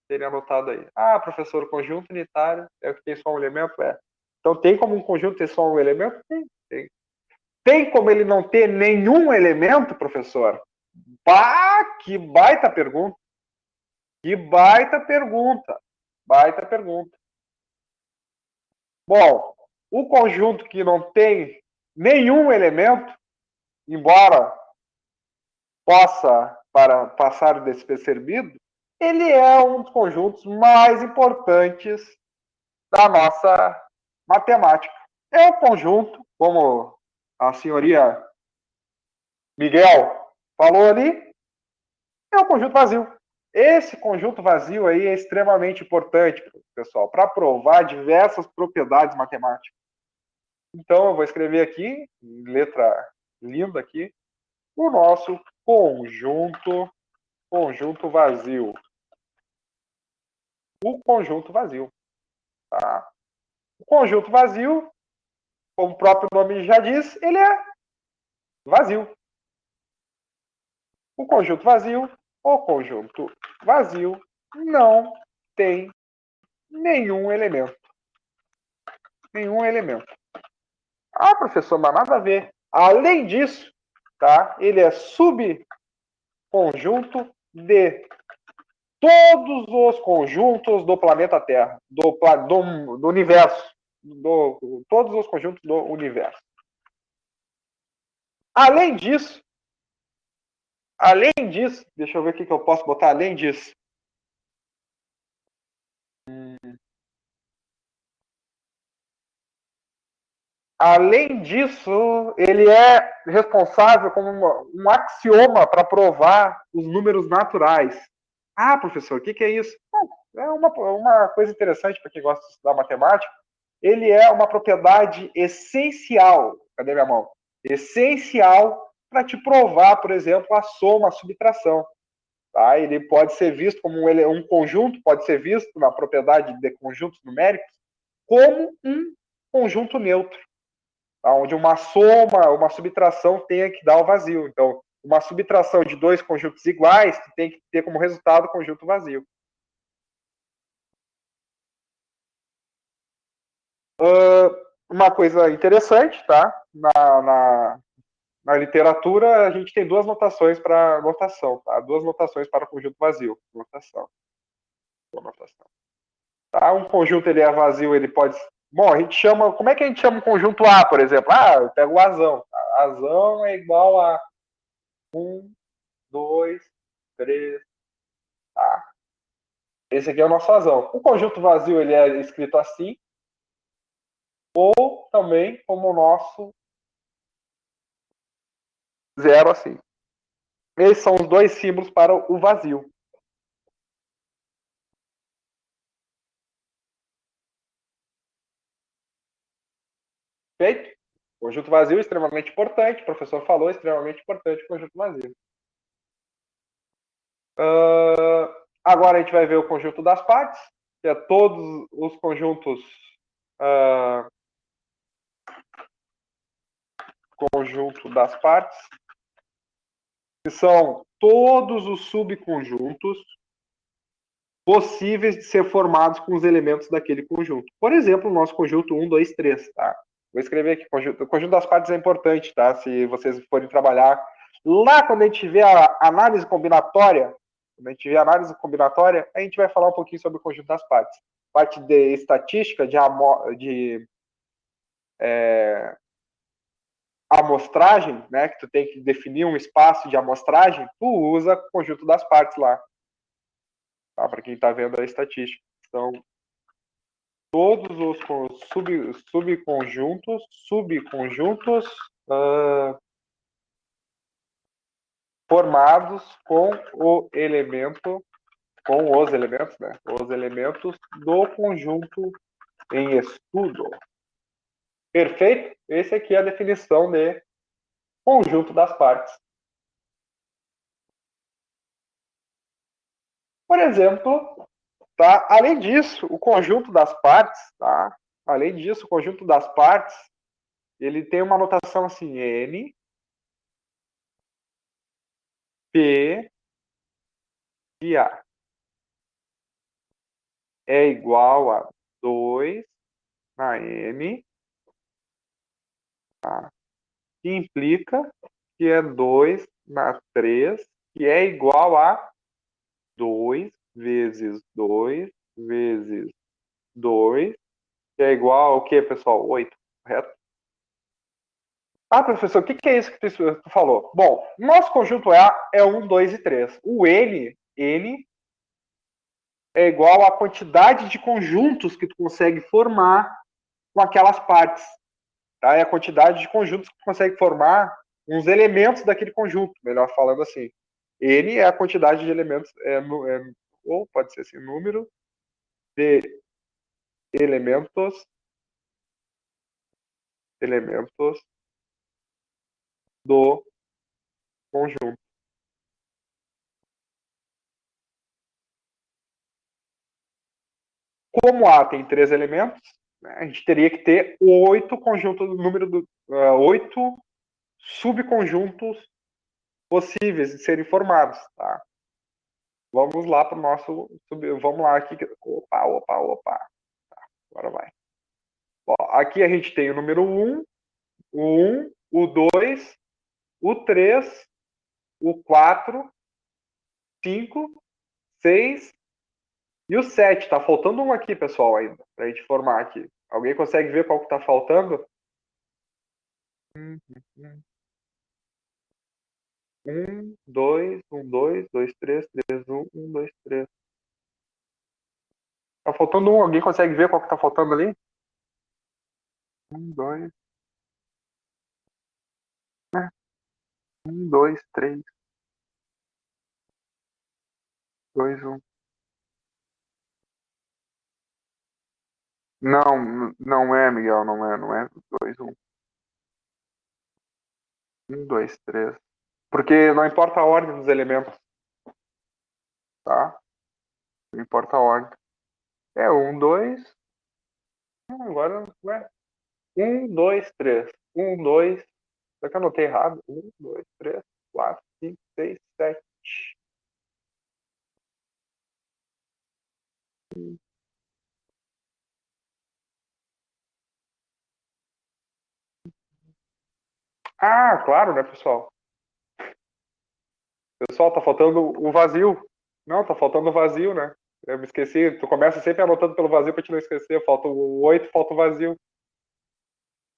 terem anotado aí. Ah, professor, o conjunto unitário é o que tem só um elemento? Então, tem como um conjunto ter só um elemento? Tem. Tem como ele não ter nenhum elemento, professor? Que baita pergunta. Que baita pergunta. Baita pergunta. Bom, o conjunto que não tem nenhum elemento, embora possa passar despercebido, ele é um dos conjuntos mais importantes da nossa matemática. É um conjunto, como a senhoria Miguel falou ali, é um conjunto vazio. Esse conjunto vazio aí é extremamente importante, pessoal, para provar diversas propriedades matemáticas. Então, eu vou escrever aqui, em letra linda aqui, o nosso conjunto vazio. O conjunto vazio. Tá? O conjunto vazio, como o próprio nome já diz, ele é vazio. O conjunto vazio não tem nenhum elemento. Nenhum elemento. Ah, professor, mas nada a ver. Além disso, tá? Ele é subconjunto de todos os conjuntos do planeta Terra, do universo, todos os conjuntos do universo. Além disso, deixa eu ver o que eu posso botar além disso. Além disso, ele é responsável como um axioma para provar os números naturais. Ah, professor, o que é isso? Bom, é uma coisa interessante para quem gosta de estudar matemática. Ele é uma propriedade essencial. Cadê minha mão? Essencial para te provar, por exemplo, a soma, a subtração. Tá? Ele pode ser visto como um conjunto, pode ser visto na propriedade de conjuntos numéricos como um conjunto neutro, tá? Onde uma soma, uma subtração tenha que dar o vazio. Então, uma subtração de dois conjuntos iguais tem que ter como resultado o conjunto vazio. Uma coisa interessante, tá? Na literatura, a gente tem duas notações para notação, tá? Duas notações para o conjunto vazio. Notação. Tá? Um conjunto ele é vazio, ele pode. Bom, a gente chama. Como é que a gente chama um conjunto A, por exemplo? Ah, eu pego o azão. Tá? Azão é igual a 1, 2, 3. Tá? Esse aqui é o nosso azão. O conjunto vazio ele é escrito assim, ou também como o nosso zero assim. Esses são os dois símbolos para o vazio. Feito? Conjunto vazio extremamente importante. O professor falou, extremamente importante o conjunto vazio. Agora a gente vai ver o conjunto das partes, que é todos os conjuntos conjunto das partes, que são todos os subconjuntos possíveis de ser formados com os elementos daquele conjunto. Por exemplo, o nosso conjunto 1, 2, 3, tá? Vou escrever aqui, o conjunto das partes é importante, tá? Se vocês forem trabalhar. Lá, quando a gente vê a análise combinatória, a gente vai falar um pouquinho sobre o conjunto das partes. Parte de estatística, de amostragem, né, que tu tem que definir um espaço de amostragem, tu usa o conjunto das partes lá. Tá? Para quem está vendo a estatística. Então, todos os subconjuntos formados com os elementos, né? Os elementos do conjunto em estudo. Perfeito? Essa aqui é a definição de conjunto das partes. Por exemplo, tá? Além disso, o conjunto das partes, tá? Além disso, o conjunto das partes, ele tem uma notação assim, N, P e A é igual a 2 na M, tá? Que implica que é 2 na 3, que é igual a 2 vezes 2 vezes 2, que é igual ao que, pessoal? 8, correto? Ah, professor, o que é isso que tu falou? Bom, nosso conjunto A é 1, 2 e 3. O N é igual à quantidade de conjuntos que tu consegue formar com aquelas partes. Tá? É a quantidade de conjuntos que tu consegue formar uns elementos daquele conjunto, melhor falando assim. N é a quantidade de elementos, ou pode ser assim, número de elementos do conjunto. Como A tem 3 elementos, né, a gente teria que ter 8 conjuntos, número 8 subconjuntos possíveis de serem formados, tá? Vamos lá para o nosso, vamos lá aqui, opa, tá, agora vai. Ó, aqui a gente tem o número 1, o 1, o 2, o 3, o 4, 5, 6 e o 7. Tá faltando um aqui, pessoal, ainda, para a gente formar aqui. Alguém consegue ver qual que tá faltando? 2, 2, 3, 1, 2, 3. Tá faltando um. Alguém consegue ver qual que tá faltando ali? 2. 2, 3, 2, 1. Não, não é, Miguel, não é 2, 1. 2, 3. Porque não importa a ordem dos elementos, tá? Não importa a ordem. É 1, 2. Agora, ué. 1, 2, 3. 1, 2. Será que eu anotei errado? 1, 2, 3, 4, 5, 6, 7. Ah, claro, né, pessoal? Pessoal, tá faltando o vazio. Não, tá faltando o vazio, né? Eu me esqueci. Tu começa sempre anotando pelo vazio pra te não esquecer. Falta o 8, falta o vazio.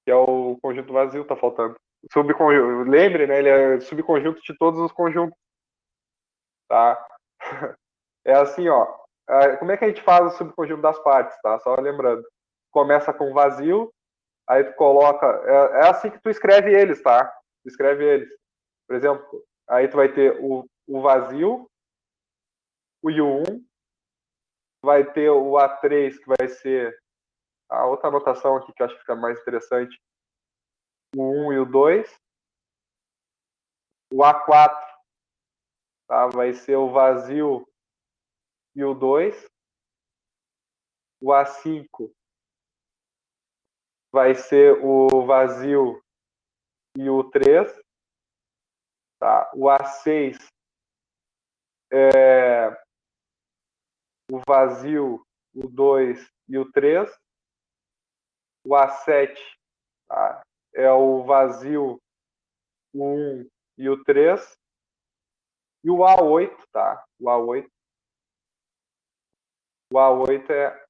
Que é o conjunto vazio, tá faltando. Subconjunto. Lembre, né? Ele é subconjunto de todos os conjuntos. Tá? É assim, ó. Como é que a gente faz o subconjunto das partes, tá? Só lembrando. Começa com vazio, aí tu coloca. É assim que tu escreve eles, tá? Tu escreve eles. Por exemplo, aí tu vai ter o vazio, o I1, vai ter o A3, que vai ser a outra anotação aqui que eu acho que fica mais interessante. O 1 e o 2. O A4, tá, vai ser o vazio e o 2. O A5 vai ser o vazio e o 3. Tá? O A6 é o vazio, o 2 e o 3. O A7, tá, é o vazio, o 1 e o 3. E o A8, tá? O A8 é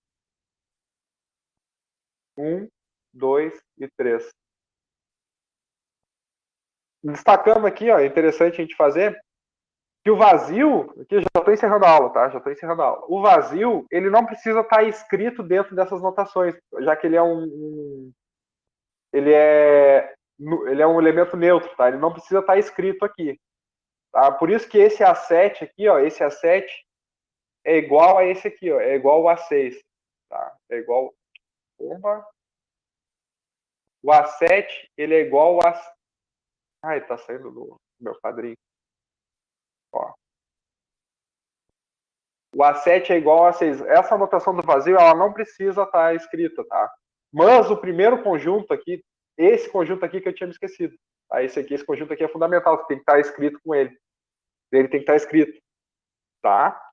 1, 2 e 3. Destacando aqui, ó, é interessante a gente fazer que o vazio, aqui já estou encerrando a aula, tá? Já estou encerrando a aula. O vazio, ele não precisa estar escrito dentro dessas notações, já que ele é ele é um elemento neutro, tá? Ele não precisa estar escrito aqui, tá? Por isso que esse A7 aqui, ó, esse A7 é igual a esse aqui, ó, é igual ao A6, tá? É igual, opa. O A7, ele é igual a... Ai, tá saindo do meu padrinho. Ó. O A7 é igual a A6. Essa anotação do vazio, ela não precisa estar escrita, tá? Mas o primeiro conjunto aqui, esse conjunto aqui que eu tinha me esquecido. Tá? Esse conjunto aqui é fundamental, você tem que estar escrito com ele. Ele tem que estar escrito, tá?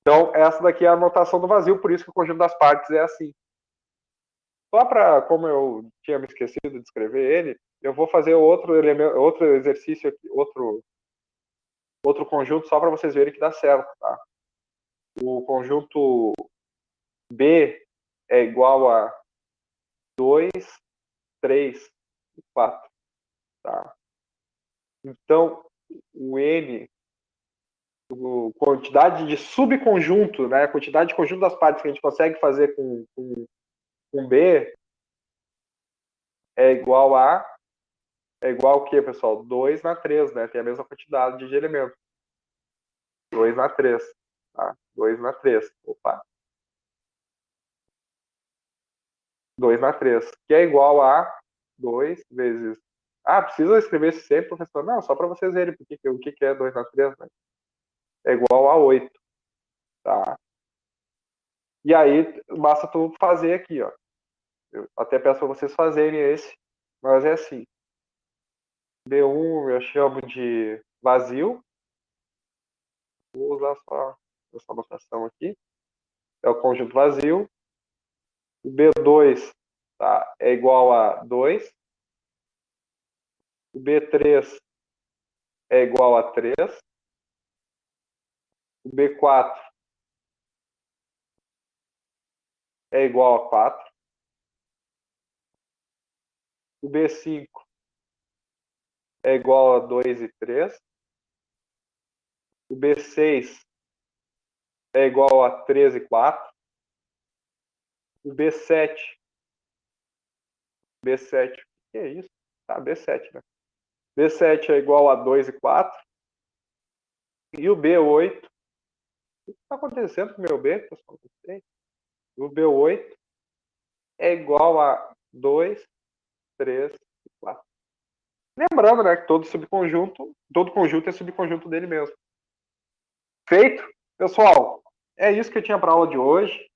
Então, essa daqui é a anotação do vazio, por isso que o conjunto das partes é assim. Só para, como eu tinha me esquecido de escrever ele, eu vou fazer outro elemento, outro exercício aqui, outro conjunto só para vocês verem que dá certo, tá? O conjunto B é igual a 2, 3 e 4, tá? Então, o N, a quantidade de subconjunto, né? A quantidade de conjunto das partes que a gente consegue fazer com B é igual a é igual ao quê, pessoal? 2 na 3, né? Tem a mesma quantidade de elementos. 2 na 3. Tá? 2 na 3. Opa. 2 na 3. Que é igual a 2 vezes... Ah, precisa escrever isso sempre, professor? Não, só para vocês verem o que é 2 na 3, né? É igual a 8. Tá? E aí, basta tu fazer aqui, ó. Eu até peço para vocês fazerem esse, mas é assim. B1 eu chamo de vazio. Vou usar só essa notação aqui. É o conjunto vazio. O B2, tá, é igual a 2. O B3 é igual a 3. O B4 é igual a 4. O B5 é igual a 2 e 3. O B6 é igual a 3 e 4. O B7, o que é isso? Tá, B7, né? B7 é igual a 2 e 4. E o B8, o que está acontecendo com o meu B, pessoal? O B8 é igual a 2, 3 e 4. Lembrando, né, que todo conjunto é subconjunto dele mesmo. Feito? Pessoal, é isso que eu tinha para a aula de hoje.